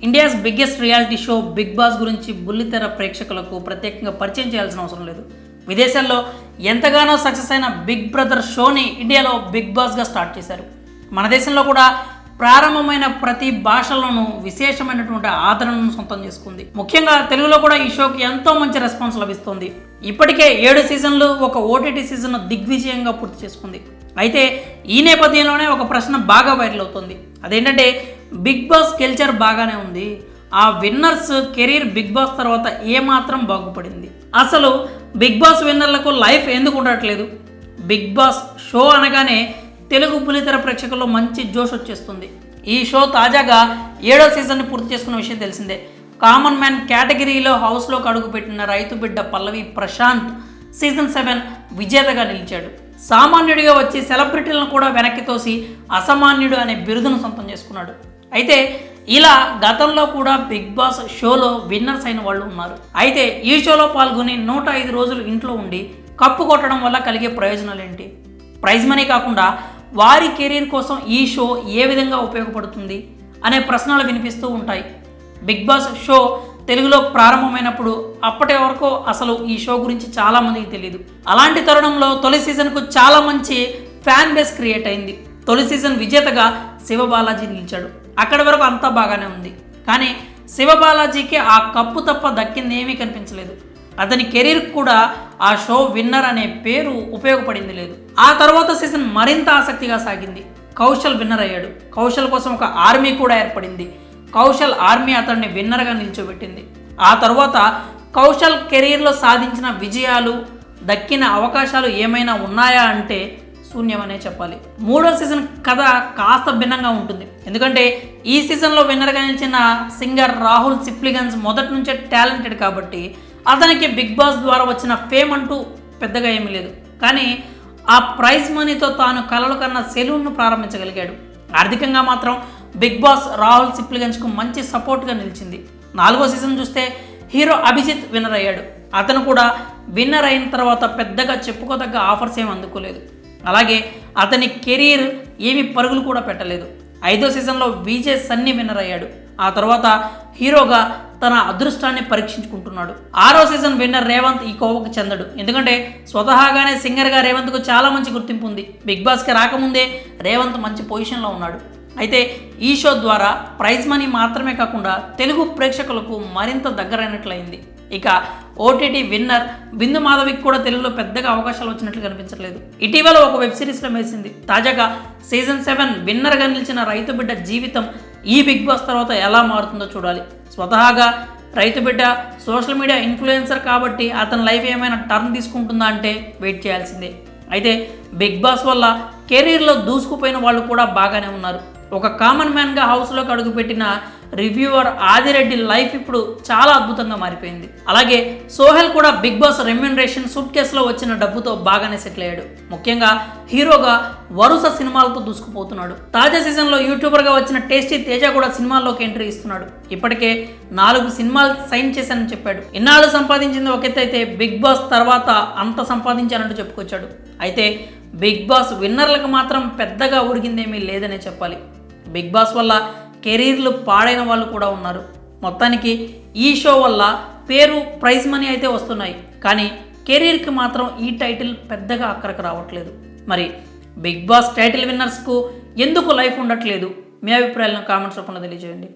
India's biggest reality show Bigg Boss గురించి బుల్లితెర ప్రేక్షకులకు ప్రత్యేకంగా పరిచయం చేయాల్సిన అవసరం లేదు. విదేశాల్లో ఎంతగానో సక్సెస్ అయిన బిగ్ బ్రదర్ షోని ఇండియాలో బిగ్ బాస్గా స్టార్ట్ చేశారు. మన దేశంలో కూడా ప్రారంభమైన ప్రతి భాషలోనూ విశేషమైనటువంటి ఆదరణను సొంతం చేసుకుంది. ముఖ్యంగా తెలుగులో కూడా ఈ షోకి ఎంతో మంచి రెస్పాన్స్ లభిస్తుంది. ఇప్పటికే 7 సీజన్లు, ఒక ఓటీటీ సీజన్ దిగ్విజయంగా పూర్తి చేసుకుంది. అయితే ఈ నేపథ్యంలోనే ఒక ప్రశ్న బాగా వైరల్ అవుతుంది. అదేంటంటే బిగ్ బాస్ కల్చర్ బాగానే ఉంది, ఆ విన్నర్స్ కెరీర్ బిగ్ బాస్ తర్వాత ఏమాత్రం బాగుపడింది? అసలు బిగ్ బాస్ విన్నర్లకు లైఫ్ ఎందుకు ఉండట్లేదు? బిగ్ బాస్ షో అనగానే తెలుగు బుల్లితెర ప్రేక్షకుల్లో మంచి జోష్ వచ్చేస్తుంది. ఈ షో తాజాగా 7వ సీజన్ని పూర్తి చేసుకున్న విషయం తెలిసిందే. కామన్ మ్యాన్ కేటగిరీలో హౌస్లోకి అడుగుపెట్టిన రైతు బిడ్డ పల్లవి ప్రశాంత్ సీజన్ 7 విజేతగా నిలిచాడు. సామాన్యుడిగా వచ్చి సెలబ్రిటీలను కూడా వెనక్కి తోసి అసామాన్యుడు అనే బిరుదును సొంతం చేసుకున్నాడు. అయితే ఇలా గతంలో కూడా బిగ్ బాస్ షోలో విన్నర్స్ అయిన వాళ్ళు ఉన్నారు. అయితే ఈ షోలో పాల్గొని 105 రోజులు ఇంట్లో ఉండి కప్పు కొట్టడం వల్ల కలిగే ప్రయోజనాలు ఏంటి? ప్రైజ్ మనీ కాకుండా వారి కెరీర్ కోసం ఈ షో ఏ విధంగా ఉపయోగపడుతుంది అనే ప్రశ్నలు వినిపిస్తూ ఉంటాయి. బిగ్ బాస్ షో తెలుగులో ప్రారంభమైనప్పుడు అప్పటి వరకు అసలు ఈ షో గురించి చాలామందికి తెలియదు. అలాంటి తరుణంలో తొలి సీజన్కు చాలా మంచి ఫ్యాన్ బేస్ క్రియేట్ అయింది. తొలి సీజన్ విజేతగా శివబాలాజీ నిలిచాడు. అక్కడి వరకు అంతా బాగానే ఉంది. కానీ శివబాలాజీకి ఆ కప్పు తప్ప దక్కింది ఏమీ కనిపించలేదు. అతని కెరీర్ కూడా ఆ షో విన్నర్ అనే పేరు ఉపయోగపడింది లేదు. ఆ తర్వాత సీజన్ మరింత ఆసక్తిగా సాగింది. కౌశల్ విన్నర్ అయ్యాడు. కౌశల్ కోసం ఒక ఆర్మీ కూడా ఏర్పడింది. కౌశల్ ఆర్మీ అతన్ని విన్నర్గా నిల్చోబెట్టింది. ఆ తర్వాత కౌశల్ కెరీర్లో సాధించిన విజయాలు, దక్కిన అవకాశాలు ఏమైనా ఉన్నాయా అంటే శూన్యమనే చెప్పాలి. 3వ సీజన్ కథ కాస్త భిన్నంగా ఉంటుంది. ఎందుకంటే ఈ సీజన్లో విన్నర్గా నిలిచిన సింగర్ రాహుల్ సిప్లిగన్స్ మొదటి నుంచే టాలెంటెడ్ కాబట్టి అతనికి బిగ్ బాస్ ద్వారా వచ్చిన ఫేమ్ అంటూ పెద్దగా ఏమీ లేదు. కానీ ఆ ప్రైజ్ మనీతో తాను కలలు కన్న సెలూన్ను ప్రారంభించగలిగాడు. ఆర్థికంగా మాత్రం బిగ్ బాస్ రాహుల్ సిప్లిగన్స్కు మంచి సపోర్ట్గా నిలిచింది. 4వ సీజన్ చూస్తే హీరో అభిజిత్ విన్నర్ అయ్యాడు. అతను కూడా విన్నర్ అయిన తర్వాత పెద్దగా చెప్పుకోదగ్గ ఆఫర్స్ ఏమి అందుకోలేదు. అలాగే అతని కెరీర్ ఏమి పరుగులు కూడా పెట్టలేదు. 5వ సీజన్లో విజయ్ సన్నీ విన్నర్ అయ్యాడు. ఆ తర్వాత హీరోగా తన అదృష్టాన్ని పరీక్షించుకుంటున్నాడు. 6వ సీజన్ విన్నర్ రేవంత్ ఈ కోవకు చెందడు. ఎందుకంటే స్వతహాగానే సింగర్గా రేవంత్కు చాలా మంచి గుర్తింపు ఉంది. బిగ్ బాస్కి రాకముందే రేవంత్ మంచి పొజిషన్లో ఉన్నాడు. అయితే ఈ షో ద్వారా ప్రైజ్ మనీ మాత్రమే కాకుండా తెలుగు ప్రేక్షకులకు మరింత దగ్గరైనట్లయింది. ఇక ఓటీటీ విన్నర్ బిందు మాధవికి కూడా తెలుగులో పెద్దగా అవకాశాలు వచ్చినట్లు కనిపించట్లేదు. ఇటీవల ఒక వెబ్ సిరీస్లో మెరిసింది. తాజాగా సీజన్ 7 విన్నర్గా నిలిచిన రైతు బిడ్డ జీవితం ఈ బిగ్ బాస్ తర్వాత ఎలా మారుతుందో చూడాలి. స్వతహాగా రైతు బిడ్డ సోషల్ మీడియా ఇన్ఫ్లుయెన్సర్ కాబట్టి అతని లైఫ్ ఏమైనా టర్న్ తీసుకుంటుందా అంటే వెయిట్ చేయాల్సిందే. అయితే బిగ్ బాస్ వల్ల కెరీర్లో దూసుకుపోయిన వాళ్ళు కూడా బాగానే ఉన్నారు. ఒక కామన్ మ్యాన్గా హౌస్లోకి అడుగుపెట్టిన రివ్యూవర్ ఆదిరెడ్డి లైఫ్ ఇప్పుడు చాలా అద్భుతంగా మారిపోయింది. అలాగే సోహెల్ కూడా బిగ్ బాస్ రెమ్యూనరేషన్ సూట్ కేసులో వచ్చిన డబ్బుతో బాగానే సెటిల్ అయ్యాడు. ముఖ్యంగా హీరోగా వరుస సినిమాలతో దూసుకుపోతున్నాడు. తాజా సీజన్లో యూట్యూబర్గా వచ్చిన టేస్టీ తేజ కూడా సినిమాల్లోకి ఎంట్రీ ఇస్తున్నాడు. ఇప్పటికే 4 సినిమాలు సైన్ చేశానని చెప్పాడు. ఇన్నాళ్ళు సంపాదించింది ఒక ఎత్తు అయితే బిగ్ బాస్ తర్వాత అంత సంపాదించానంటూ చెప్పుకొచ్చాడు. అయితే బిగ్ బాస్ విన్నర్లకు మాత్రం పెద్దగా ఉడిగిందేమీ లేదనే చెప్పాలి. బిగ్ బాస్ వల్ల కెరీర్లు పాడైన వాళ్ళు కూడా ఉన్నారు. మొత్తానికి ఈ షో వల్ల పేరు, ప్రైజ్ మనీ అయితే వస్తున్నాయి. కానీ కెరీర్కి మాత్రం ఈ టైటిల్ పెద్దగా అక్కడికి రావట్లేదు. మరి బిగ్ బాస్ టైటిల్ విన్నర్స్కు ఎందుకు లైఫ్ ఉండట్లేదు? మీ అభిప్రాయాలను కామెంట్స్ రూపంలో తెలియజేయండి.